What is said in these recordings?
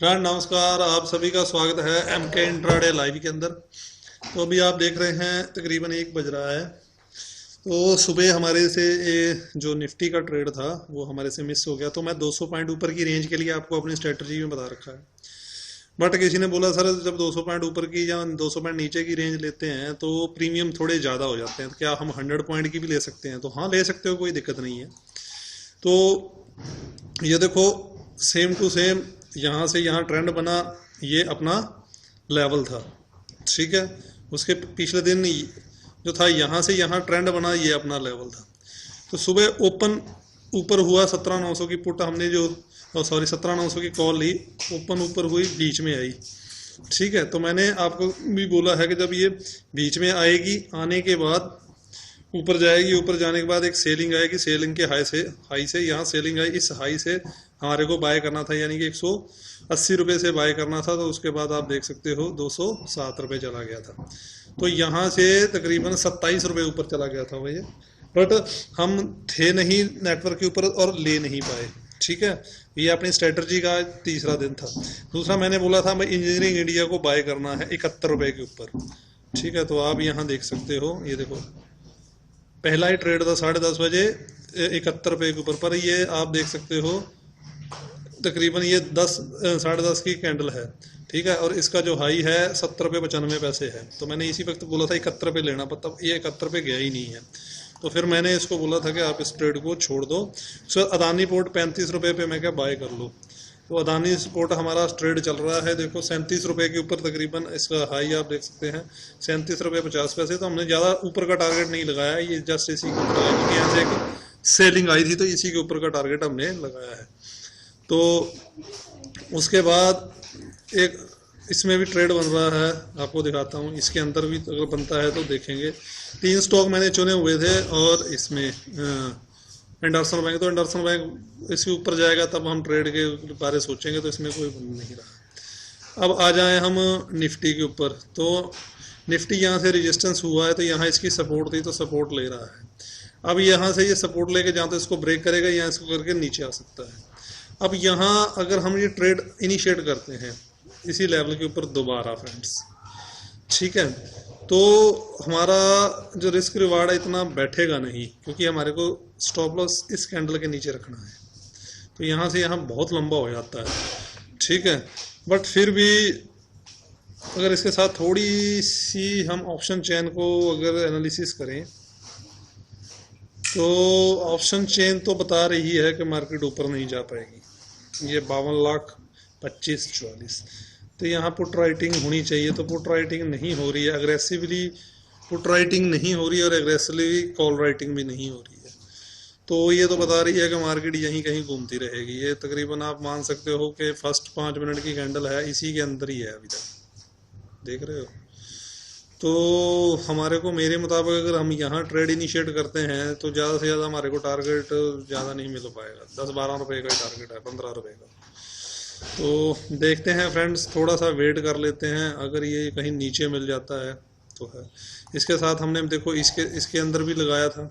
Friend नमस्कार, आप सभी का स्वागत है एम के इंट्राडे लाइव के अंदर। तो अभी आप देख रहे हैं तकरीबन 1 बज रहा है। तो सुबह हमारे से ये जो निफ्टी का ट्रेड था वो हमारे से मिस हो गया। तो मैं 200 पॉइंट ऊपर की रेंज के लिए आपको अपनी स्ट्रेटजी में बता रखा है। बट किसी ने बोला सर जब 200 पॉइंट ऊपर की या 200 पॉइंट नीचे की रेंज लेते हैं तो प्रीमियम थोड़े ज़्यादा हो जाते हैं, तो क्या हम 100 पॉइंट की भी ले सकते हैं? तो हाँ, ले सकते हो, कोई दिक्कत नहीं है। तो ये देखो, सेम टू सेम यहाँ से यहाँ ट्रेंड बना, ये अपना लेवल था। ठीक है, उसके पिछले दिन जो था यहाँ से यहाँ ट्रेंड बना, ये अपना लेवल था। तो सुबह ओपन ऊपर हुआ 17,900 की पुट हमने जो 17,900 की कॉल ली, ओपन ऊपर हुई, बीच में आई। ठीक है, तो मैंने आपको भी बोला है कि जब ये बीच में आएगी, आने के बाद ऊपर जाएगी, ऊपर जाने के बाद एक सेलिंग आएगी, सेलिंग के हाई से यहाँ सेलिंग आई, इस हाई से हमारे को बाय करना था, यानी कि 180 रुपये से बाय करना था। तो उसके बाद आप देख सकते हो 207 रुपये चला गया था। तो यहाँ से तकरीबन 27 रुपये ऊपर चला गया था भैया, बट हम थे नहीं नेटवर्क के ऊपर और ले नहीं पाए। ठीक है, ये अपनी स्ट्रेटजी का तीसरा दिन था। दूसरा मैंने बोला था मैं इंजीनियरिंग इंडिया को बाय करना है 71 रुपये के ऊपर। ठीक है, तो आप यहाँ देख सकते हो, ये देखो पहला ही ट्रेड था 10:30 बजे 71 रुपये के ऊपर। पर ये आप देख सकते हो तकरीबन ये 10 10:30 की कैंडल है। ठीक है, और इसका जो हाई है 70 रुपये 95 पैसे है। तो मैंने इसी वक्त बोला था 71 रुपये लेना, पर तब ये 71 रुपये गया ही नहीं है। तो फिर मैंने इसको बोला था कि आप इस ट्रेड को छोड़ दो। सर अदानी पोर्ट 35 रुपये पे मैं क्या बाय कर लो। तो अदानी पोर्ट हमारा ट्रेड चल रहा है, देखो 37 रुपये के ऊपर तकरीबन इसका हाई आप देख सकते हैं 37 रुपये 50 पैसे। तो हमने ज़्यादा ऊपर का टारगेट नहीं लगाया, ये जस्ट इसी के ऊपर आया, क्योंकि यहाँ से एक सेलिंग आई थी, तो इसी के ऊपर का टारगेट हमने लगाया है। तो उसके बाद एक इसमें भी ट्रेड बन रहा है, आपको दिखाता हूँ। इसके अंदर भी अगर बनता है तो देखेंगे। 3 स्टॉक मैंने चुने हुए थे, और इसमें एंडरसन बैंक, तो एंडरसन बैंक इसके ऊपर जाएगा तब हम ट्रेड के बारे सोचेंगे, तो इसमें कोई बन नहीं रहा। अब आ जाए हम निफ्टी के ऊपर। तो निफ्टी यहाँ से रेजिस्टेंस हुआ है, तो यहाँ इसकी सपोर्ट थी, तो सपोर्ट ले रहा है। अब यहाँ से ये सपोर्ट लेके जहाँ तो इसको ब्रेक करेगा, यहाँ इसको करके नीचे आ सकता है। अब यहाँ अगर हम ये ट्रेड इनिशिएट करते हैं इसी लेवल के ऊपर दोबारा फ्रेंड्स, ठीक है, तो हमारा जो रिस्क रिवार्ड है इतना बैठेगा नहीं, क्योंकि हमारे को स्टॉप लॉस इस कैंडल के नीचे रखना है। तो यहाँ से यहाँ बहुत लंबा हो जाता है। ठीक है, बट फिर भी अगर इसके साथ थोड़ी सी हम ऑप्शन चेन को अगर एनालिसिस करें, तो ऑप्शन चेन तो बता रही है कि मार्केट ऊपर नहीं जा पाएगी। ये 52,25,44। तो यहाँ पुट राइटिंग होनी चाहिए, तो पुट राइटिंग नहीं हो रही है। अग्रेसिवली पुट राइटिंग नहीं हो रही है, और एग्रेसिवली कॉल राइटिंग भी नहीं हो रही है। तो ये तो बता रही है कि मार्केट यहीं कहीं घूमती रहेगी। ये तकरीबन आप मान सकते हो कि फर्स्ट 5 मिनट की कैंडल है, इसी के अंदर ही है अभी तक, देख रहे हो। तो हमारे को मेरे मुताबिक अगर हम यहाँ ट्रेड इनिशिएट करते हैं तो ज़्यादा से ज़्यादा हमारे को टारगेट ज़्यादा नहीं मिल पाएगा। 10-12 रुपये का टारगेट है, 15 रुपये का। तो देखते हैं फ्रेंड्स, थोड़ा सा वेट कर लेते हैं। अगर ये कहीं नीचे मिल जाता है तो है। इसके साथ हमने देखो इसके अंदर भी लगाया था।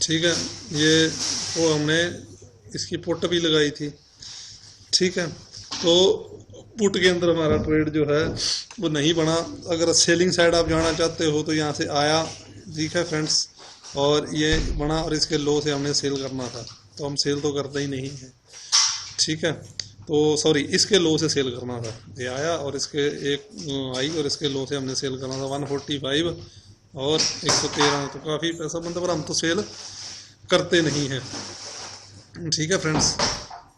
ठीक है, ये वो हमने इसकी पुट भी लगाई थी। ठीक है, तो पुट के अंदर हमारा ट्रेड जो है वो नहीं बना। अगर सेलिंग साइड आप जाना चाहते हो तो यहाँ से आया, ठीक है फ्रेंड्स, और ये बना, और इसके लो से हमने सेल करना था, तो हम सेल तो करते ही नहीं है। ठीक है, तो सॉरी, इसके लो से सेल करना था। ये आया और इसके एक आई, और इसके लो से हमने सेल करना था 145 और 113। तो काफ़ी पैसा बनता, पर हम तो सेल करते नहीं हैं। ठीक है फ्रेंड्स,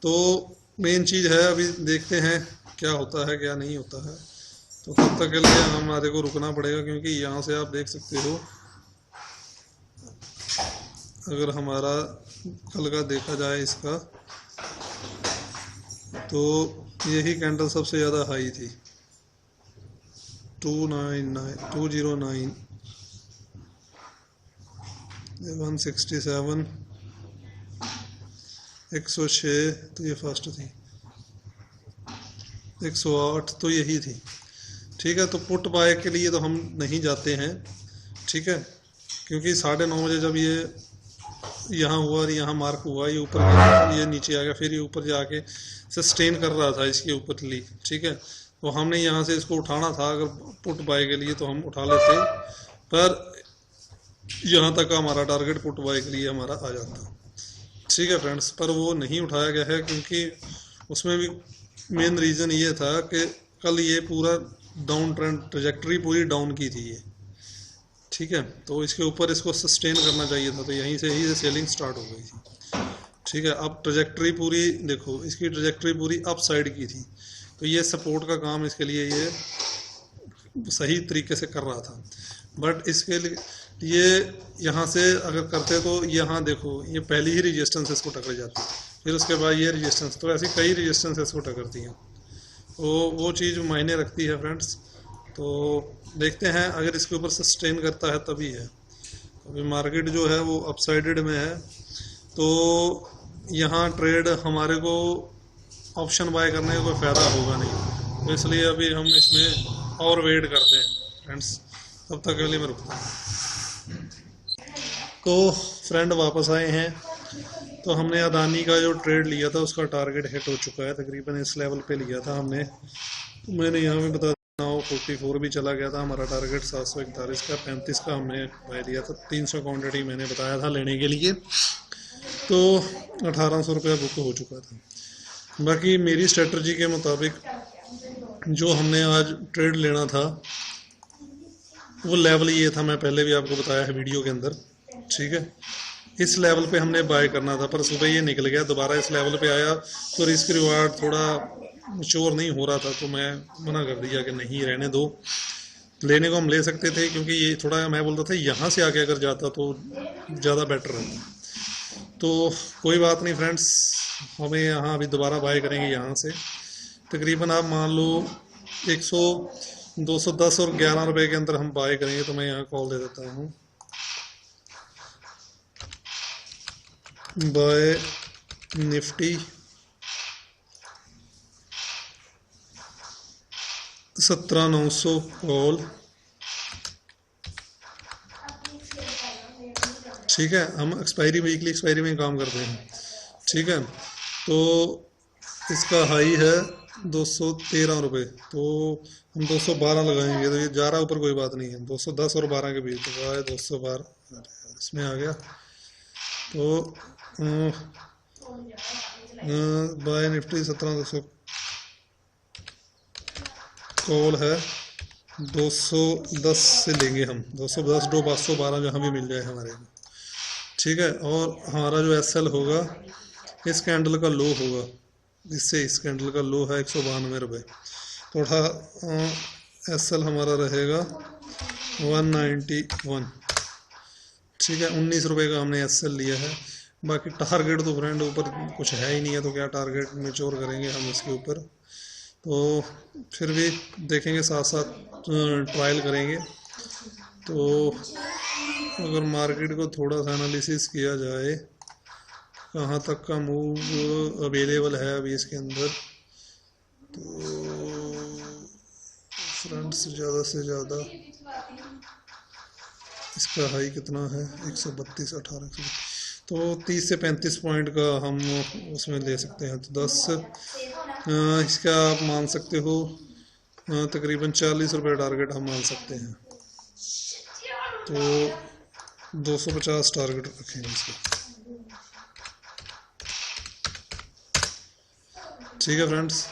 तो मेन चीज़ है, अभी देखते हैं क्या होता है क्या नहीं होता है। तो तब तक के लिए हमारे को रुकना पड़ेगा, क्योंकि यहाँ से आप देख सकते हो, अगर हमारा कल का देखा जाए इसका, तो यही कैंडल सबसे ज़्यादा हाई थी 209 167 106। तो ये फर्स्ट थी 108, तो यही थी। ठीक है, तो पुट बाय के लिए तो हम नहीं जाते हैं। ठीक है, क्योंकि 9:30 बजे जब ये यहाँ हुआ, यहाँ मार्क हुआ, ये ऊपर गया, ये नीचे आ गया, फिर ये ऊपर जाके सस्टेन कर रहा था इसके ऊपर ली, ठीक है। तो हमने यहाँ से इसको उठाना था, अगर पुट बाय के लिए तो हम उठा लेते, पर यहाँ तक हमारा टारगेट पुट बाय के लिए हमारा आ जाता, ठीक है फ्रेंड्स। पर वो नहीं उठाया गया है क्योंकि उसमें भी मेन रीज़न ये था कि कल ये पूरा डाउन ट्रेंड ट्रेजेक्टरी पूरी डाउन की थी ये, ठीक है। तो इसके ऊपर इसको सस्टेन करना चाहिए था, तो यहीं से ही सेलिंग स्टार्ट हो गई थी, ठीक है। अब ट्रेजेक्टरी पूरी देखो, इसकी ट्रेजेक्टरी पूरी अप साइड की थी, तो ये सपोर्ट का काम इसके लिए ये सही तरीके से कर रहा था। बट इसके लिए ये यहाँ से अगर करते तो यहाँ देखो ये पहली ही रेजिस्टेंस इसको टकर जाती, फिर उसके बाद ये रेजिस्टेंस, तो ऐसी कई रेजिस्टेंस इसको टकरती हैं, तो वो चीज़ मायने रखती है फ्रेंड्स। तो देखते हैं अगर इसके ऊपर सस्टेन करता है तभी है। अभी मार्केट जो है वो अपसाइडेड में है, तो यहाँ ट्रेड हमारे को ऑप्शन बाय करने का कोई फ़ायदा होगा नहीं, तो इसलिए अभी हम इसमें और वेट करते हैं फ्रेंड्स, तब तक के लिए मैं रुकता हूँ। तो फ्रेंड वापस आए हैं, तो हमने अदानी का जो ट्रेड लिया था उसका टारगेट हिट हो चुका है, तकरीबन इस लेवल पे लिया था हमने। तो मैंने यहाँ भी बता 44 भी चला गया था हमारा टारगेट, 741 का, 35 का हमने बाय लिया था, 300 क्वांटिटी मैंने बताया था लेने के लिए, तो 1800 रुपया बुक हो चुका था। बाकी मेरी स्ट्रेटजी के मुताबिक जो हमने आज ट्रेड लेना था वो लेवल ये था, मैं पहले भी आपको बताया है वीडियो के अंदर, ठीक है। इस लेवल पे हमने बाय करना था, पर सुबह ये निकल गया, दोबारा इस लेवल पे आया तो रिस्क रिवार्ड थोड़ा मैच्योर नहीं हो रहा था, तो मैं मना कर दिया कि नहीं रहने दो। लेने को हम ले सकते थे क्योंकि ये थोड़ा मैं बोलता था यहाँ से आके अगर जाता तो ज़्यादा बेटर रहता। तो कोई बात नहीं फ्रेंड्स, हमें यहाँ अभी दोबारा बाय करेंगे यहाँ से, तकरीबन आप मान लो 210 और 11 रुपये के अंदर हम बाय करेंगे। तो मैं यहाँ कॉल दे देता हूँ, बाय निफ्टी 17,900 कॉल, ठीक है। हम एक्सपायरी वीकली एक्सपायरी में काम करते हैं, ठीक है। तो इसका हाई है 213 रुपये, तो हम 212 लगाएंगे, तो ये जा रहा ऊपर, कोई बात नहीं है, 210 और 12 के बीच, तो बाय 212 इसमें आ गया। तो बाय निफ्टी 17,200 कॉल है, 210 से लेंगे हम, 210 दो 512 जहाँ भी मिल जाए हमारे को, ठीक है। और हमारा जो एसएल होगा इस कैंडल का लो होगा, इससे इस कैंडल का लो है 192 रुपये, थोड़ा एसएल हमारा रहेगा 191, ठीक है। 19 रुपये का हमने एसएल लिया है। बाकी टारगेट तो फ्रेंड ऊपर कुछ है ही नहीं है, तो क्या टारगेट मैच्योर करेंगे हम इसके ऊपर, तो फिर भी देखेंगे, साथ साथ ट्रायल करेंगे। तो अगर मार्केट को थोड़ा सा एनालिसिस किया जाए कहाँ तक का मूव अवेलेबल है अभी इसके अंदर, तो फ्रेंड्स ज़्यादा से ज़्यादा इसका हाई कितना है 132, 18, तो 30 से 35 पॉइंट का हम उसमें ले सकते हैं। तो 10 इसका आप मान सकते हो तकरीबन 40 रुपये टारगेट हम मान सकते हैं, तो 250 टारगेट रखेंगे इसका, ठीक है फ्रेंड्स।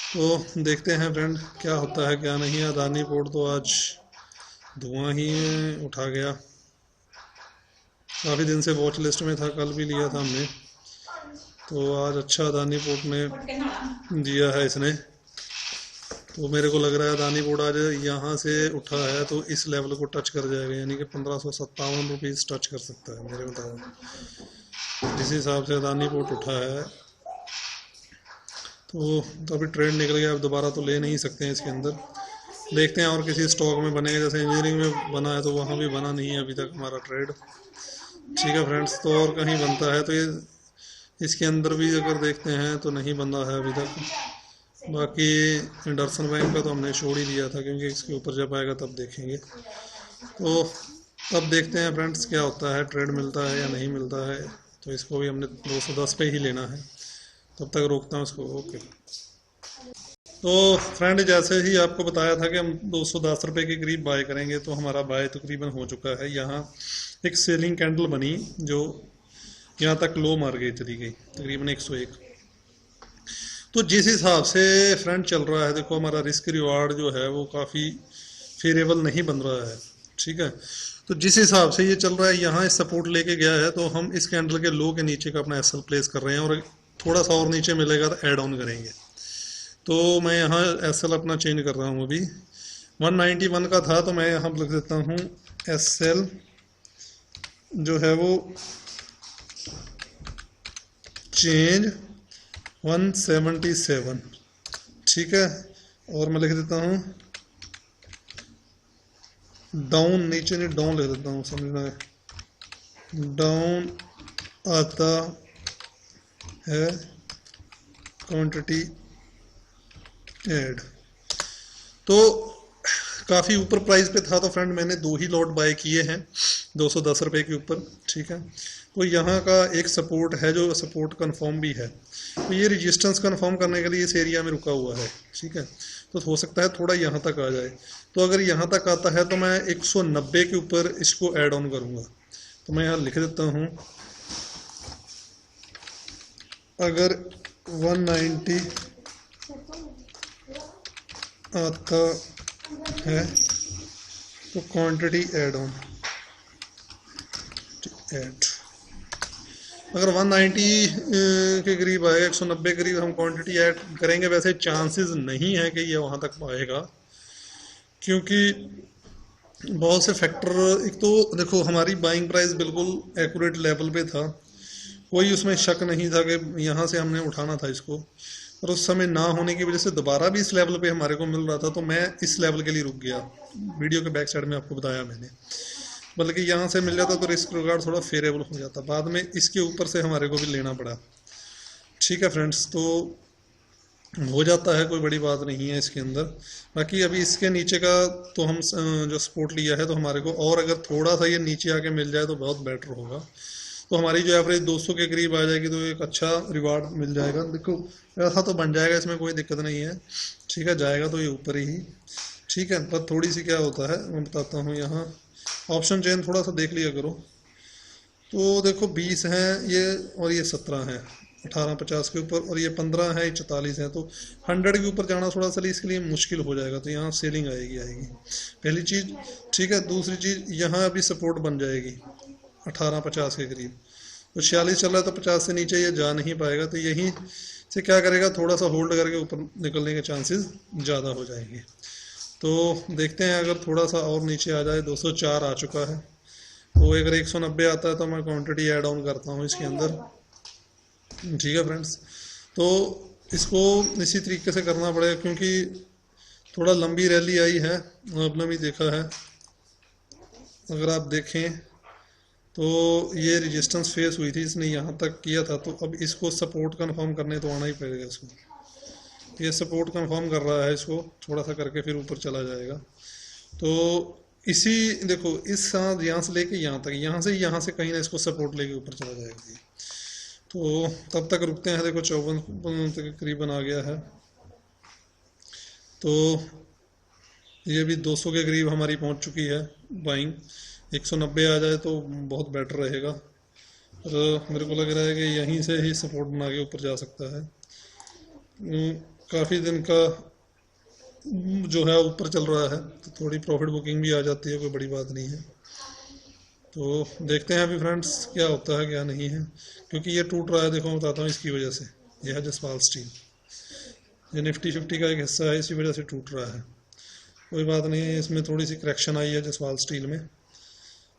तो देखते हैं फ्रेंड क्या होता है क्या नहीं। अदानी पोर्ट तो आज धुआं ही उठा गया, काफ़ी दिन से वॉच लिस्ट में था, कल भी लिया था हमने, तो आज अच्छा अदानी पोर्ट ने दिया है इसने। तो मेरे को लग रहा है अदानी पोर्ट आज यहाँ से उठा है तो इस लेवल को टच कर जाएगा, यानी कि 1557 रुपीज़ टच कर सकता है मेरे मुताबिक, जिस हिसाब से अदानी पोर्ट उठा है। तो अभी ट्रेंड निकल गया, अब दोबारा तो ले नहीं सकते हैं इसके अंदर, देखते हैं और किसी स्टॉक में बनेगा, जैसे इंजीनियरिंग में बना है तो वहाँ भी बना नहीं है अभी तक हमारा ट्रेड, ठीक है फ्रेंड्स। तो और कहीं बनता है तो ये इसके अंदर भी अगर देखते हैं तो नहीं बना है अभी तक। बाकी इंडसइंड बैंक का तो हमने छोड़ ही दिया था, क्योंकि इसके ऊपर जब आएगा तब देखेंगे। तो अब देखते हैं फ्रेंड्स क्या होता है, ट्रेड मिलता है या नहीं मिलता है। तो इसको भी हमने 210 पे ही लेना है। तब तक रोकता हूँ इसको। ओके। तो फ्रेंड, जैसे ही आपको बताया था कि हम 210 रुपये के करीब बाय करेंगे, तो हमारा बाय तकरीबन हो चुका है। यहाँ एक सेलिंग कैंडल बनी जो यहाँ तक लो मार गई, चली गई तकरीबन 101। तो जिस हिसाब से फ्रेंड चल रहा है, देखो हमारा रिस्क रिवार्ड जो है वो काफ़ी फेवरेबल नहीं बन रहा है। ठीक है, तो जिस हिसाब से ये चल रहा है, यहाँ सपोर्ट लेके गया है, तो हम इस कैंडल के लो के नीचे का अपना एसएल प्लेस कर रहे हैं, और थोड़ा सा और नीचे मिलेगा तो ऐड ऑन करेंगे। तो मैं यहाँ एसएल अपना चेंज कर रहा हूँ। अभी 191 का था, तो मैं यहाँ लिख देता हूँ एसएल जो है वो चेंज 177। ठीक है, और मैं लिख देता हूँ डाउन, नीचे नहीं डाउन लिख देता हूँ, समझना है, डाउन आता है क्वांटिटी ऐड। तो काफ़ी ऊपर प्राइस पे था, तो फ्रेंड मैंने 2 ही लॉट बाय किए हैं 210 रुपये के ऊपर। ठीक है, तो यहाँ का एक सपोर्ट है जो सपोर्ट कंफर्म भी है, तो ये रेजिस्टेंस कंफर्म करने के लिए इस एरिया में रुका हुआ है। ठीक है, तो हो सकता है थोड़ा यहाँ तक आ जाए। तो अगर यहाँ तक आता है तो मैं 190 के ऊपर इसको ऐड ऑन करूँगा। तो मैं यहाँ लिख देता हूँ, अगर 190 आता है तो क्वांटिटी ऐड ऑन ऐड। अगर 190 के करीब आएगा, 190 के करीब हम क्वांटिटी ऐड करेंगे। वैसे चांसेस नहीं है कि ये वहाँ तक आएगा, क्योंकि बहुत से फैक्टर, एक तो देखो हमारी बाइंग प्राइस बिल्कुल एक्यूरेट लेवल पे था, कोई उसमें शक नहीं था कि यहाँ से हमने उठाना था इसको, और उस समय ना होने की वजह से दोबारा भी इस लेवल पे हमारे को मिल रहा था, तो मैं इस लेवल के लिए रुक गया। वीडियो के बैक साइड में आपको बताया मैंने, बल्कि यहाँ से मिल जाता तो रिस्क रिगार्ड थोड़ा फेवरेबल हो जाता। बाद में इसके ऊपर से हमारे को भी लेना पड़ा। ठीक है फ्रेंड्स, तो हो जाता है, कोई बड़ी बात नहीं है इसके अंदर। बाकी अभी इसके नीचे का तो हम जो सपोर्ट लिया है, तो हमारे को और अगर थोड़ा सा ये नीचे आके मिल जाए तो बहुत बेटर होगा। तो हमारी जो एवरेज 200 के करीब आ जाएगी, तो एक अच्छा रिवार्ड मिल जाएगा। देखो ऐसा तो बन जाएगा, इसमें कोई दिक्कत नहीं है। ठीक है, जाएगा तो ये ऊपर ही। ठीक है, पर थोड़ी सी क्या होता है मैं बताता हूँ। यहाँ ऑप्शन चेन थोड़ा सा देख लिया करो। तो देखो 20 हैं ये, और ये 17 हैं 1850 के ऊपर, और ये 15 है, 44 है। तो 100 के ऊपर जाना थोड़ा सा इसके लिए मुश्किल हो जाएगा। तो यहाँ सेलिंग आएगी पहली चीज़। ठीक है, दूसरी चीज़ यहाँ अभी सपोर्ट बन जाएगी 1850 के करीब। तो 46 चल रहा है, तो 50 से नीचे ये जा नहीं पाएगा। तो यहीं से क्या करेगा, थोड़ा सा होल्ड करके ऊपर निकलने के चांसेस ज़्यादा हो जाएंगे। तो देखते हैं, अगर थोड़ा सा और नीचे आ जाए, 204 आ चुका है, तो अगर 190 आता है तो मैं क्वांटिटी ऐड ऑन करता हूँ इसके अंदर। ठीक है फ्रेंड्स, तो इसको इसी तरीके से करना पड़ेगा, क्योंकि थोड़ा लंबी रैली आई है, आपने भी देखा है। अगर आप देखें तो ये रेजिस्टेंस फेस हुई थी, इसने यहाँ तक किया था, तो अब इसको सपोर्ट कंफर्म करने तो आना ही पड़ेगा इसको। ये सपोर्ट कंफर्म कर रहा है, इसको थोड़ा सा करके फिर ऊपर चला जाएगा। तो इसी देखो इस साथ यहाँ से लेके यहाँ तक, यहाँ से कहीं ना इसको सपोर्ट लेके ऊपर चला जाएगा। तो तब तक रुकते हैं। देखो 54 के करीबन आ गया है, तो ये भी 200 के करीब हमारी पहुँच चुकी है बाइंग। 190 आ जाए तो बहुत बेटर रहेगा। तो मेरे को लग रहा है कि यहीं से ही सपोर्ट बना के ऊपर जा सकता है। काफ़ी दिन का जो है ऊपर चल रहा है, तो थोड़ी प्रॉफिट बुकिंग भी आ जाती है, कोई बड़ी बात नहीं है। तो देखते हैं अभी फ्रेंड्स क्या होता है क्या नहीं है, क्योंकि ये टूट रहा है। देखो मैं बताता हूँ इसकी वजह से, यह है जसपाल स्टील, ये निफ्टी 50 का एक हिस्सा है, इसी वजह से टूट रहा है। कोई बात नहीं है, इसमें थोड़ी सी करेक्शन आई है जसपाल स्टील में।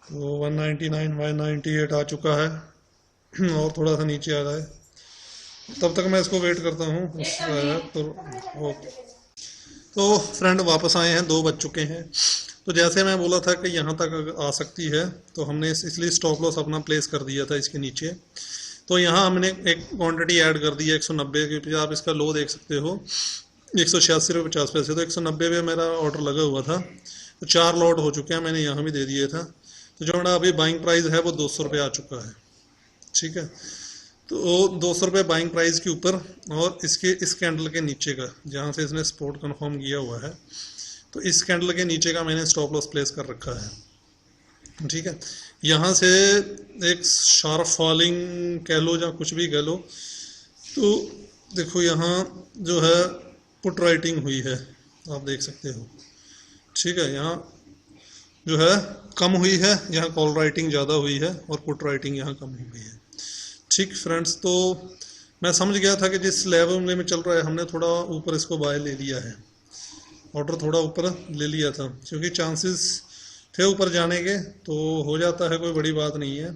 तो 199 198 आ चुका है, और थोड़ा सा नीचे आ जाए तब तक मैं इसको वेट करता हूँ। तो फ्रेंड वापस आए हैं, 2 बज चुके हैं। तो जैसे मैं बोला था कि यहाँ तक आ सकती है, तो हमने इसलिए स्टॉप लॉस अपना प्लेस कर दिया था इसके नीचे। तो यहाँ हमने एक क्वांटिटी ऐड कर दी है 190 के। आप इसका लो देख सकते हो 186 रुपये 50 पैसे। तो 190 पे मेरा ऑर्डर लगा हुआ था, तो 4 लॉट हो चुके हैं, मैंने यहाँ भी दे दिए था। तो जो मेरा अभी बाइंग प्राइस है वो 200 रुपये आ चुका है। ठीक है। तो 200 रुपये बाइंग प्राइस के ऊपर, और इसके इस कैंडल के नीचे का जहाँ से इसने सपोर्ट कंफर्म किया हुआ है, तो इस कैंडल के नीचे का मैंने स्टॉप लॉस प्लेस कर रखा है। ठीक है, यहाँ से एक शार्प फॉलिंग कह लो या कुछ भी कह लो, तो देखो यहाँ जो है पुट राइटिंग हुई है, आप देख सकते हो। ठीक है, यहाँ जो है कम हुई है, यहाँ कॉल राइटिंग ज़्यादा हुई है और पुट राइटिंग यहाँ कम हो गई है। ठीक फ्रेंड्स, तो मैं समझ गया था कि जिस लेवल में चल रहा है हमने थोड़ा ऊपर इसको बाय ले लिया है, ऑर्डर थोड़ा ऊपर ले लिया था, क्योंकि चांसेस थे ऊपर जाने के, तो हो जाता है, कोई बड़ी बात नहीं है।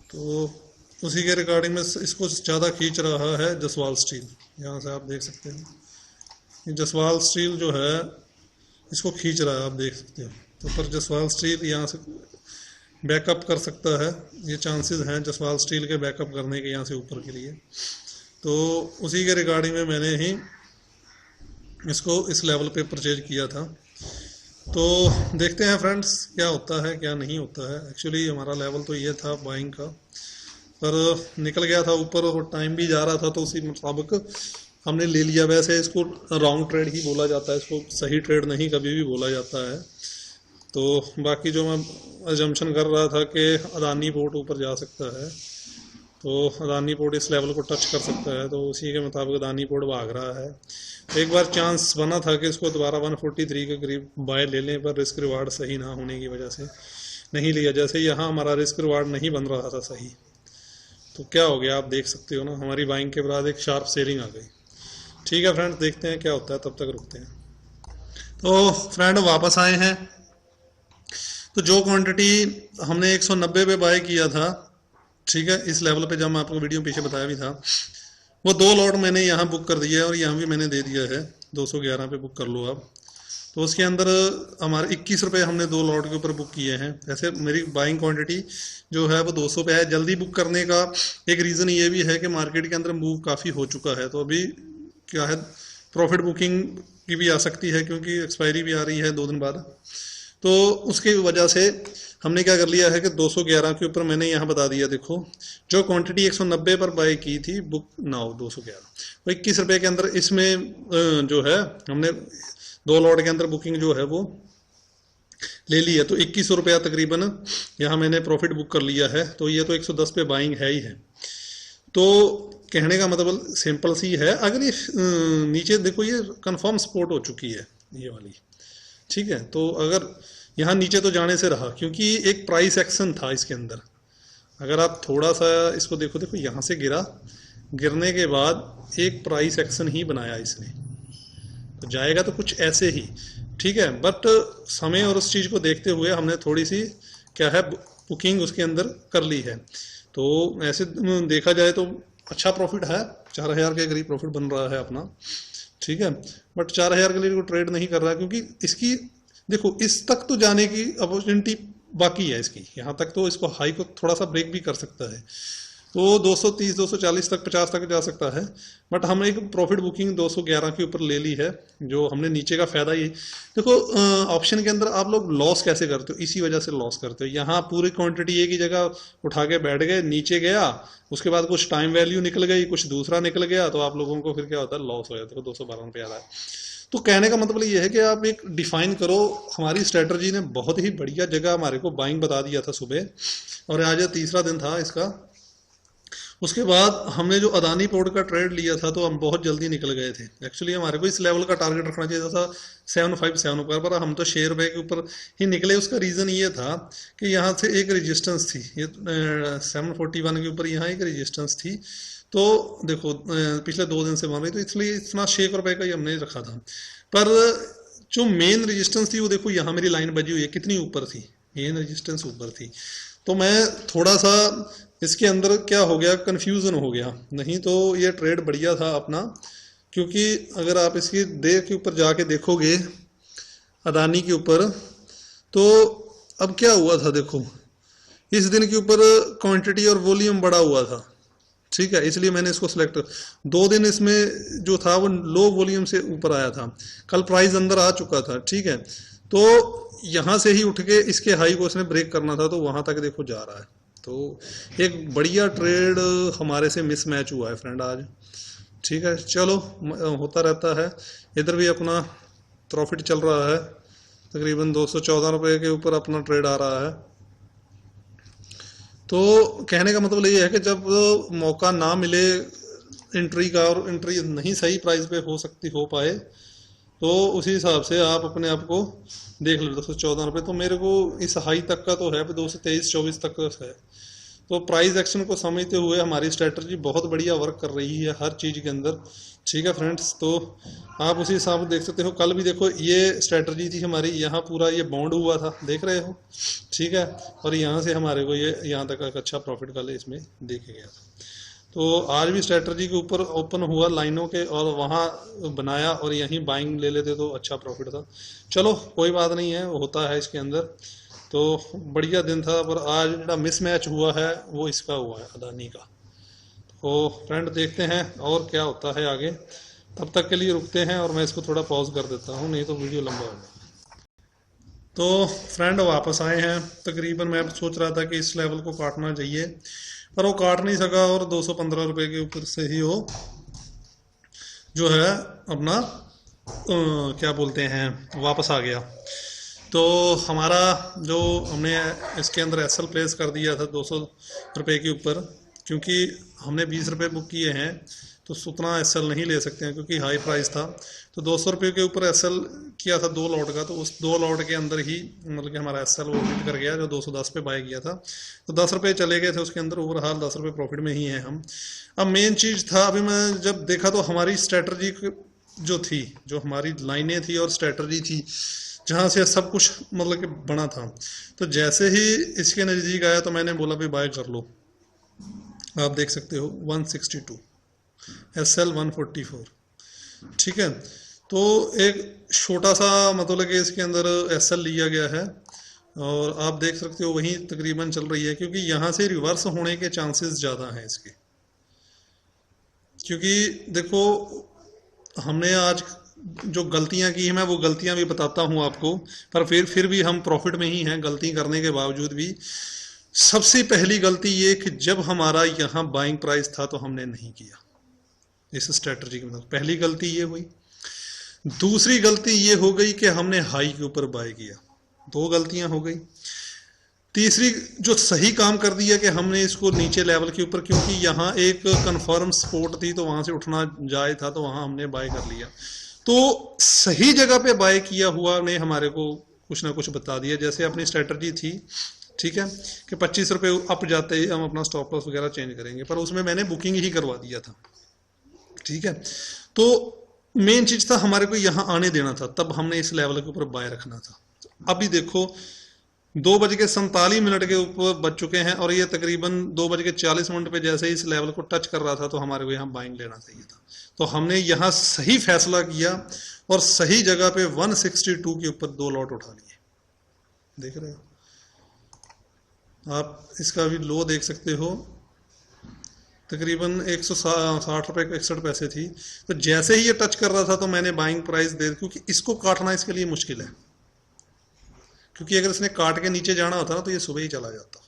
तो उसी के रिगार्डिंग में इसको ज़्यादा खींच रहा है जसवाल स्टील। यहाँ से आप देख सकते हो जसवाल स्टील जो है इसको खींच रहा है, आप देख सकते हो। तो पर जसवाल स्टील यहाँ से बैकअप कर सकता है, ये चांसेस हैं जसवाल स्टील के बैकअप करने के यहाँ से ऊपर के लिए। तो उसी के रिगार्डिंग में मैंने ही इसको इस लेवल पे परचेज किया था। तो देखते हैं फ्रेंड्स क्या होता है क्या नहीं होता है। एक्चुअली हमारा लेवल तो ये था बाइंग का, पर निकल गया था ऊपर और टाइम भी जा रहा था, तो उसी मुताबिक हमने ले लिया। वैसे इसको रॉन्ग ट्रेड ही बोला जाता है, इसको सही ट्रेड नहीं कभी भी बोला जाता है। तो बाकी जो मैं अजम्पशन कर रहा था कि अदानी पोर्ट ऊपर जा सकता है, तो अदानी पोर्ट इस लेवल को टच कर सकता है, तो उसी के मुताबिक अदानी पोर्ट भाग रहा है। एक बार चांस बना था कि इसको दोबारा 143 के करीब बाय ले लें, पर रिस्क रिवार्ड सही ना होने की वजह से नहीं लिया। जैसे यहाँ हमारा रिस्क रिवार्ड नहीं बन रहा था सही, तो क्या हो गया आप देख सकते हो ना, हमारी बाइंग के बाद एक शार्प सेलिंग आ गई। ठीक है फ्रेंड्स, देखते हैं क्या होता है, तब तक रुकते हैं। तो फ्रेंड वापस आए हैं, तो जो क्वांटिटी हमने 190 पे बाय किया था, ठीक है, इस लेवल पे, जब मैं आपको वीडियो पीछे बताया भी था, वो 2 लॉट मैंने यहाँ बुक कर दिया है और यहाँ भी मैंने दे दिया है 211 पे बुक कर लो आप। तो उसके अंदर हमारे 21 रुपये हमने 2 लॉट के ऊपर बुक किए हैं। ऐसे मेरी बाइंग क्वांटिटी जो है वो 200 पे है। जल्दी बुक करने का एक रीज़न ये भी है कि मार्केट के अंदर मूव काफ़ी हो चुका है, तो अभी क्या है, प्रॉफिट बुकिंग की भी आ सकती है, क्योंकि एक्सपायरी भी आ रही है 2 दिन बाद। तो उसकी वजह से हमने क्या कर लिया है कि 211 के ऊपर मैंने यहाँ बता दिया, देखो जो क्वांटिटी 190 पर बाय की थी, बुक नाउ 211, तो 21 रुपये के अंदर इसमें जो है हमने 2 लॉट के अंदर बुकिंग जो है वो ले ली है। तो 21 रुपया तकरीबन यहाँ मैंने प्रॉफिट बुक कर लिया है। तो ये तो 110 पे बाइंग है ही है। तो कहने का मतलब सिंपल सी है, अगर ये नीचे देखो ये कंफर्म सपोर्ट हो चुकी है ये वाली, ठीक है। तो अगर यहाँ नीचे तो जाने से रहा, क्योंकि एक प्राइस एक्शन था इसके अंदर। अगर आप थोड़ा सा इसको देखो, देखो यहाँ से गिरा, गिरने के बाद एक प्राइस एक्शन ही बनाया इसने, तो जाएगा तो कुछ ऐसे ही, ठीक है। बट समय और उस चीज़ को देखते हुए हमने थोड़ी सी क्या है बुकिंग उसके अंदर कर ली है। तो ऐसे देखा जाए तो अच्छा प्रॉफिट है, 4000 के करीब प्रॉफिट बन रहा है अपना, ठीक है। बट 4000 के लिए को ट्रेड नहीं कर रहा, क्योंकि इसकी देखो इस तक तो जाने की अपॉर्चुनिटी बाकी है इसकी, यहाँ तक तो इसको हाई को थोड़ा सा ब्रेक भी कर सकता है। तो 230, 240 तक, 50 तक जा सकता है। बट हमने एक प्रॉफिट बुकिंग 211 के ऊपर ले ली है, जो हमने नीचे का फायदा ये देखो। ऑप्शन के अंदर आप लोग लॉस कैसे करते हो, इसी वजह से लॉस करते हो। यहाँ पूरी क्वांटिटी एक ही जगह उठा के बैठ गए, नीचे गया, उसके बाद कुछ टाइम वैल्यू निकल गई, कुछ दूसरा निकल गया, तो आप लोगों को फिर क्या होता है, लॉस हो जाता है। 212 रुपये आ रहा है। तो कहने का मतलब ये है कि आप एक डिफाइन करो। हमारी स्ट्रेटजी ने बहुत ही बढ़िया जगह हमारे को बाइंग बता दिया था सुबह, और आज तीसरा दिन था इसका। उसके बाद हमने जो अदानी पोर्ट का ट्रेड लिया था, तो हम बहुत जल्दी निकल गए थे। एक्चुअली हमारे को इस लेवल का टारगेट रखना चाहिए था 757 पर हम तो 6 रुपये के ऊपर ही निकले। उसका रीज़न ये था कि यहाँ से एक रेजिस्टेंस थी, ये 741 के ऊपर यहाँ एक रेजिस्टेंस थी। तो देखो पिछले 2 दिन से बन रही, तो इसलिए इतना 6 रुपये का ही हमने रखा था। पर जो मेन रेजिस्टेंस थी वो देखो यहाँ मेरी लाइन बजी हुई है, कितनी ऊपर थी, मेन रेजिस्टेंस ऊपर थी। तो मैं थोड़ा सा इसके अंदर क्या हो गया, कन्फ्यूज़न हो गया। नहीं तो ये ट्रेड बढ़िया था अपना, क्योंकि अगर आप इसकी डे के ऊपर जाके देखोगे अदानी के ऊपर, तो अब क्या हुआ था, देखो इस दिन के ऊपर क्वांटिटी और वॉल्यूम बड़ा हुआ था, ठीक है। इसलिए मैंने इसको सिलेक्ट 2 दिन इसमें जो था वो लो वॉल्यूम से ऊपर आया था। कल प्राइस अंदर आ चुका था, ठीक है। तो यहाँ से ही उठ के इसके हाई को इसने ब्रेक करना था, तो वहाँ तक देखो जा रहा है, तो एक बढ़िया ट्रेड हमारे से मिसमैच हुआ है फ्रेंड आज। ठीक है, चलो होता रहता है। इधर भी अपना प्रॉफिट चल रहा है, तकरीबन 214 रुपये के ऊपर अपना ट्रेड आ रहा है। तो कहने का मतलब ये है कि जब मौका ना मिले एंट्री का और एंट्री नहीं सही प्राइस पे हो पाए, तो उसी हिसाब से आप अपने आप को देख लो। 214 रुपये तो मेरे को इस हाई तक का तो है, 223-24 तक का है। तो प्राइस एक्शन को समझते हुए हमारी स्ट्रेटजी बहुत बढ़िया वर्क कर रही है हर चीज़ के अंदर। ठीक है फ्रेंड्स, तो आप उसी हिसाब से देख सकते हो। कल भी देखो ये स्ट्रेटजी थी हमारी, यहाँ पूरा ये बाउंड हुआ था, देख रहे हो। ठीक है, और यहाँ से हमारे को ये यहाँ तक एक अच्छा प्रॉफिट कल इसमें देखे गया था। तो आज भी स्ट्रेटजी के ऊपर ओपन हुआ लाइनों के, और वहाँ बनाया और यहीं बाइंग ले लेते तो अच्छा प्रॉफिट था। चलो कोई बात नहीं है, होता है इसके अंदर। तो बढ़िया दिन था, पर आज जो मिसमैच हुआ है वो इसका हुआ है, अदानी का। तो फ्रेंड देखते हैं और क्या होता है आगे। तब तक के लिए रुकते हैं और मैं इसको थोड़ा पॉज कर देता हूँ, नहीं तो वीडियो लंबा होगा। तो फ्रेंड वापस आए हैं। तकरीबन मैं सोच रहा था कि इस लेवल को काटना चाहिए, पर वो काट नहीं सका और 215 रुपये के ऊपर से ही वो जो है अपना क्या बोलते हैं वापस आ गया। तो हमारा जो हमने इसके अंदर एसएल प्लेस कर दिया था 200 रुपये के ऊपर, क्योंकि हमने 20 रुपये बुक किए हैं तो उतना एसएल नहीं ले सकते हैं क्योंकि हाई प्राइस था। तो 200 रुपये के ऊपर एसएल किया था 2 लॉट का, तो उस 2 लॉट के अंदर ही मतलब कि हमारा एसएल वो हिट कर गया जो 210 पे बाय किया था। तो 10 रुपये चले गए थे उसके अंदर, ओवरऑल 10 रुपये प्रॉफिट में ही हैं हम। अब मेन चीज़ था, अभी मैं जब देखा तो हमारी स्ट्रेटजी जो थी, जो हमारी लाइनें थी और स्ट्रेटजी थी, जहाँ से सब कुछ मतलब कि बना था, तो जैसे ही इसके नज़दीक आया तो मैंने बोला भाई बाय कर लो। आप देख सकते हो 162, एसएल 144। ठीक है, तो एक छोटा सा मतलब कि इसके अंदर एसएल लिया गया है और आप देख सकते हो वहीं तकरीबन चल रही है, क्योंकि यहाँ से रिवर्स होने के चांसेस ज़्यादा हैं इसके। क्योंकि देखो हमने आज जो गलतियां की हैं, मैं वो गलतियां भी बताता हूं आपको, पर फिर भी हम प्रॉफिट में ही हैं गलती करने के बावजूद भी। सबसे पहली गलती ये कि जब हमारा यहाँ बाइंग प्राइस था तो हमने नहीं किया इस स्ट्रेटजी के मतलब, पहली गलती ये हुई। दूसरी गलती ये हो गई कि हमने हाई के ऊपर बाय किया, 2 गलतियां हो गई। तीसरी जो सही काम कर दिया कि हमने इसको नीचे लेवल के ऊपर, क्योंकि यहाँ एक कंफर्म सपोर्ट थी तो वहां से उठना जाए था, तो वहां हमने बाय कर लिया। तो सही जगह पे बाय किया हुआ ने हमारे को कुछ ना कुछ बता दिया। जैसे अपनी स्ट्रेटजी थी, ठीक है, कि 25 रुपये अप जाते ही हम अपना स्टॉप लॉस वगैरह चेंज करेंगे, पर उसमें मैंने बुकिंग ही करवा दिया था। ठीक है, तो मेन चीज था हमारे को यहाँ आने देना था, तब हमने इस लेवल के ऊपर बाय रखना था। अभी देखो 2:47 के ऊपर बज चुके हैं और ये तकरीबन 2:40 पे जैसे ही इस लेवल को टच कर रहा था तो हमारे को यहाँ बाइंग लेना चाहिए था। तो हमने यहाँ सही फैसला किया और सही जगह पे 162 के ऊपर 2 लॉट उठा लिए। देख रहे हो आप, इसका भी लो देख सकते हो, तकरीबन 160 रुपये 61 पैसे थी। तो जैसे ही ये टच कर रहा था तो मैंने बाइंग प्राइस दे, क्योंकि इसको काटना इसके लिए मुश्किल है, क्योंकि अगर इसने काट के नीचे जाना होता ना तो ये सुबह ही चला जाता।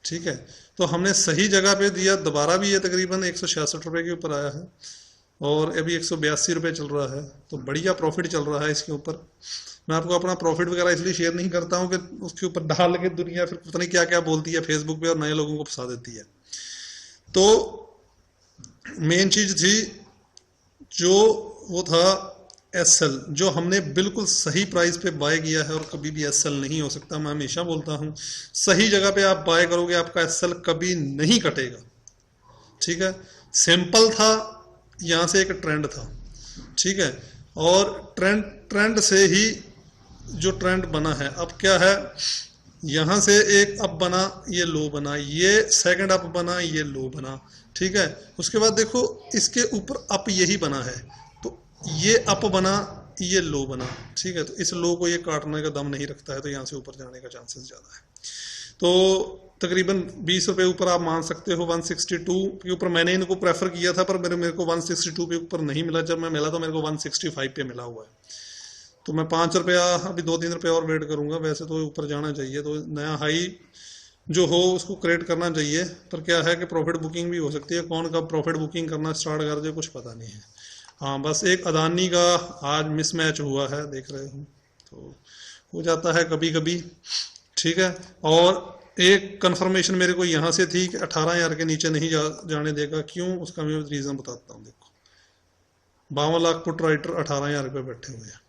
ठीक है, तो हमने सही जगह पे दिया। दोबारा भी ये तकरीबन 166 रुपये के ऊपर आया है और अभी 182 रुपये चल रहा है, तो बढ़िया प्रॉफिट चल रहा है इसके ऊपर। मैं आपको अपना प्रॉफिट वगैरह इसलिए शेयर नहीं करता हूँ कि उसके ऊपर डाल के दुनिया फिर पता नहीं क्या क्या बोलती है फेसबुक पे और नए लोगों को फंसा देती है। तो मेन चीज थी जो वो था एसएल, जो हमने बिल्कुल सही प्राइस पे बाय किया है और कभी भी एसएल नहीं हो सकता। मैं हमेशा बोलता हूँ सही जगह पे आप बाय करोगे आपका एसएल कभी नहीं कटेगा। ठीक है, सिंपल था, यहाँ से एक ट्रेंड था। ठीक है, और ट्रेंड से ही जो ट्रेंड बना है, अब क्या है, यहाँ से एक अप बना, ये लो बना, ये सेकंड अप बना, ये लो बना। ठीक है, उसके बाद देखो इसके ऊपर अप यही बना है, तो ये अप बना, ये लो बना। ठीक है, तो इस लो को ये काटने का दम नहीं रखता है, तो यहाँ से ऊपर जाने का चांसेस ज़्यादा है। तो तकरीबन 20 रुपये ऊपर आप मान सकते हो 162 के ऊपर मैंने इनको प्रेफर किया था, पर मेरे को 162 पे ऊपर नहीं मिला। जब मैं मिला तो मेरे को 165 पे मिला हुआ है। तो मैं 5 रुपया अभी 2-3 रुपये और वेट करूंगा, वैसे तो ऊपर जाना चाहिए। तो नया हाई जो हो उसको क्रिएट करना चाहिए, पर क्या है कि प्रॉफिट बुकिंग भी हो सकती है, कौन कब प्रॉफिट बुकिंग करना स्टार्ट कर दे कुछ पता नहीं है। हाँ बस एक अदानी का आज मिसमैच हुआ है, देख रहे हो, तो हो जाता है कभी कभी, ठीक है। और एक कंफर्मेशन मेरे को यहाँ से थी कि 18,000 के नीचे नहीं जाने देगा, क्यों, उसका मैं रीज़न बताता हूँ। देखो 52 लाख पुट राइटर 18,000 रुपये बैठे हुए हैं,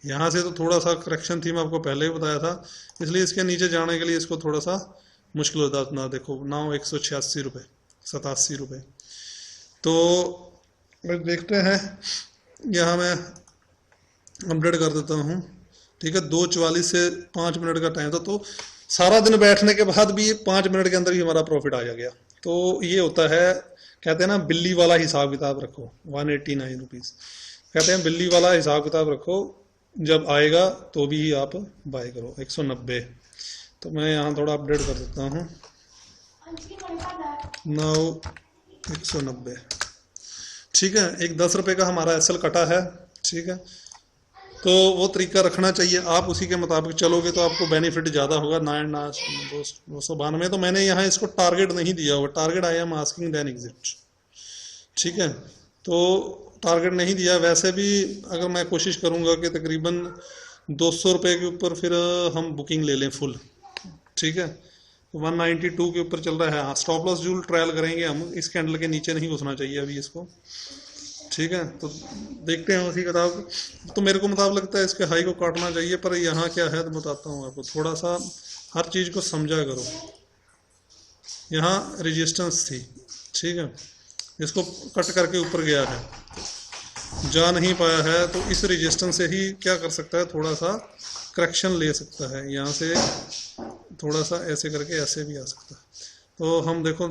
यहाँ से तो थोड़ा सा करेक्शन थी, मैं आपको पहले ही बताया था, इसलिए इसके नीचे जाने के लिए इसको थोड़ा सा मुश्किल होता ना। देखो नाउ 186 रुपये, 87 रुपये। तो देखते हैं, यहाँ मैं अपडेट कर देता हूँ, ठीक है। 2:44 से 5 मिनट का टाइम था, तो सारा दिन बैठने के बाद भी 5 मिनट के अंदर ही हमारा प्रॉफिट आ गया। तो ये होता है, कहते हैं ना बिल्ली वाला हिसाब किताब रखो। 189 रुपीज़, कहते हैं बिल्ली वाला हिसाब किताब रखो, जब आएगा तो भी आप बाय करो। 190, तो मैं यहाँ थोड़ा अपडेट कर देता हूँ, 190, ठीक है। एक 10 रुपये का हमारा एसएल कटा है, ठीक है। तो वो तरीका रखना चाहिए, आप उसी के मुताबिक चलोगे तो आपको बेनिफिट ज़्यादा होगा। 292, तो मैंने यहाँ इसको टारगेट नहीं दिया हुआ, target I am asking then exit, ठीक है। तो टारगेट नहीं दिया, वैसे भी अगर मैं कोशिश करूँगा कि तकरीबन 200 रुपये के ऊपर फिर हम बुकिंग ले लें फुल, ठीक है। 192 के ऊपर चल रहा है। हाँ स्टॉप लॉस जूल ट्रायल करेंगे हम, इस कैंडल के नीचे नहीं घुसना चाहिए अभी इसको, ठीक है। तो देखते हैं उसी किताब, तो मेरे को मुताबिक लगता है इसके हाई को काटना चाहिए, पर यहाँ क्या है तो बताता हूँ आपको, थोड़ा सा हर चीज़ को समझा करो। यहाँ रेजिस्टेंस थी, ठीक है, इसको कट करके ऊपर गया है, जा नहीं पाया है, तो इस रेजिस्टेंस से ही क्या कर सकता है, थोड़ा सा करेक्शन ले सकता है, यहाँ से थोड़ा सा ऐसे करके ऐसे भी आ सकता है। तो हम देखो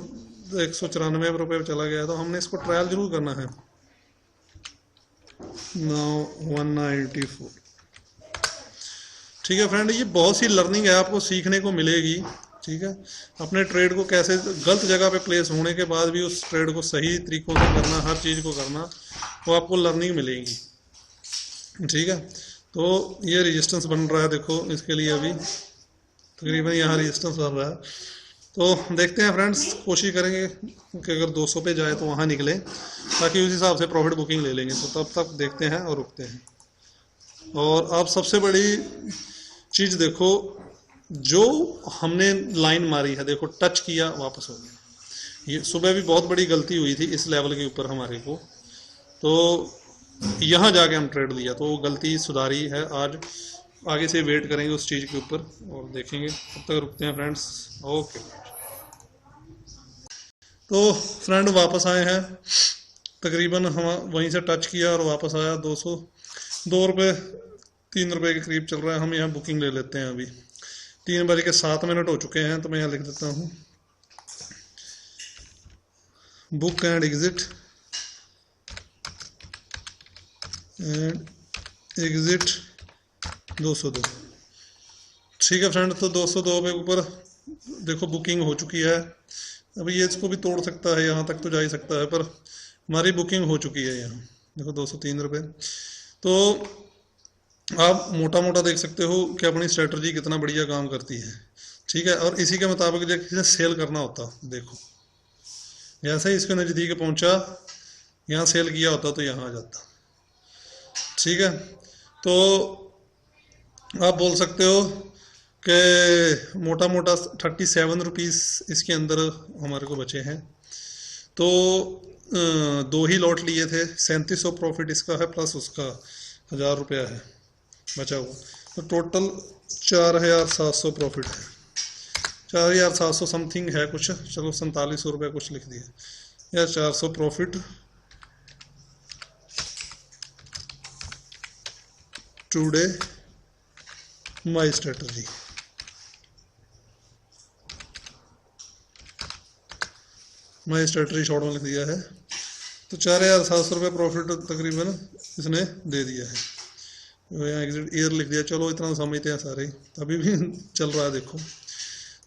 194 रुपये पर चला गया, तो हमने इसको ट्रायल जरूर करना है। नाउ 194, ठीक है फ्रेंड, ये बहुत सी लर्निंग है, आपको सीखने को मिलेगी, ठीक है। अपने ट्रेड को कैसे गलत जगह पे प्लेस होने के बाद भी उस ट्रेड को सही तरीकों से करना, हर चीज़ को करना, तो आपको लर्निंग मिलेगी, ठीक है। तो ये रेजिस्टेंस बन रहा है, देखो इसके लिए अभी तकरीबन यहाँ रेजिस्टेंस बन रहा है। तो देखते हैं फ्रेंड्स, कोशिश करेंगे कि अगर 200 पे जाए तो वहाँ निकले, ताकि उस हिसाब से प्रॉफिट बुकिंग ले लेंगे। तो तब तक देखते हैं और रुकते हैं। और आप सबसे बड़ी चीज़ देखो, जो हमने लाइन मारी है, देखो टच किया वापस हो गया। ये सुबह भी बहुत बड़ी गलती हुई थी इस लेवल के ऊपर हमारे को, तो यहाँ जाके हम ट्रेड लिया, तो वो गलती सुधारी है। आज आगे से वेट करेंगे उस चीज़ के ऊपर और देखेंगे। तब तक रुकते हैं फ्रेंड्स, ओके। तो फ्रेंड वापस आए हैं, तकरीबन हम वहीं से टच किया और वापस आया। 202 रुपये 3 रुपये के करीब चल रहा है। हम यहाँ बुकिंग ले लेते हैं। अभी 3:07 हो चुके हैं, तो मैं यहाँ लिख देता हूँ बुक एंड एग्जिट, एग्जिट 202, ठीक है फ्रेंड। तो 202 पे ऊपर देखो बुकिंग हो चुकी है। अभी ये इसको भी तोड़ सकता है, यहाँ तक तो जा ही सकता है, पर हमारी बुकिंग हो चुकी है यहाँ, देखो 203 रुपये। तो आप मोटा मोटा देख सकते हो कि अपनी स्ट्रेटजी कितना बढ़िया काम करती है, ठीक है। और इसी के मुताबिक जब किसी सेल करना होता, देखो जैसे ही इसके नज़दीक पहुँचा, यहाँ सेल किया होता तो यहाँ आ जाता, ठीक है। तो आप बोल सकते हो कि मोटा मोटा 37 रुपीज़ इसके अंदर हमारे को बचे हैं। तो 2 ही लॉट लिए थे, 3700 प्रॉफिट इसका है, प्लस उसका 1000 रुपया है बचा हुआ, तो टोटल 4700 प्रॉफिट है। 4700 समथिंग है कुछ, चलो 4700 रुपये कुछ लिख दिया, या 400 प्रॉफिट टुडे माई स्ट्रेटजी। माई स्ट्रेटजी शॉर्ट में लिख दिया है। तो 4700 रुपये प्रॉफिट तकरीबन इसने दे दिया है। तो यहाँ एग्जिट ईयर लिख दिया, चलो इतना समझते हैं सारे, अभी भी चल रहा है देखो।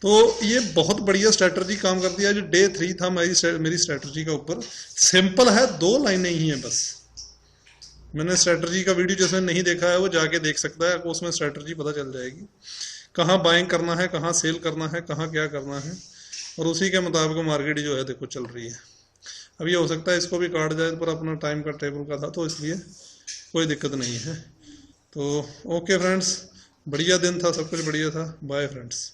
तो ये बहुत बढ़िया स्ट्रेटजी काम करती है। जो डे 3 था मेरी स्ट्रेटजी का ऊपर, सिंपल है, 2 लाइनें ही हैं बस। मैंने स्ट्रेटजी का वीडियो जिसने नहीं देखा है वो जाके देख सकता है, आपको उसमें स्ट्रेटजी पता चल जाएगी। कहाँ बाइंग करना है, कहाँ सेल करना है, कहाँ क्या करना है, और उसी के मुताबिक मार्केट जो है देखो चल रही है। अब ये हो सकता है इसको भी काट जाए, पर अपना टाइम का टेबल का था तो इसलिए कोई दिक्कत नहीं है। तो ओके फ्रेंड्स, बढ़िया दिन था, सब कुछ बढ़िया था। Bye friends.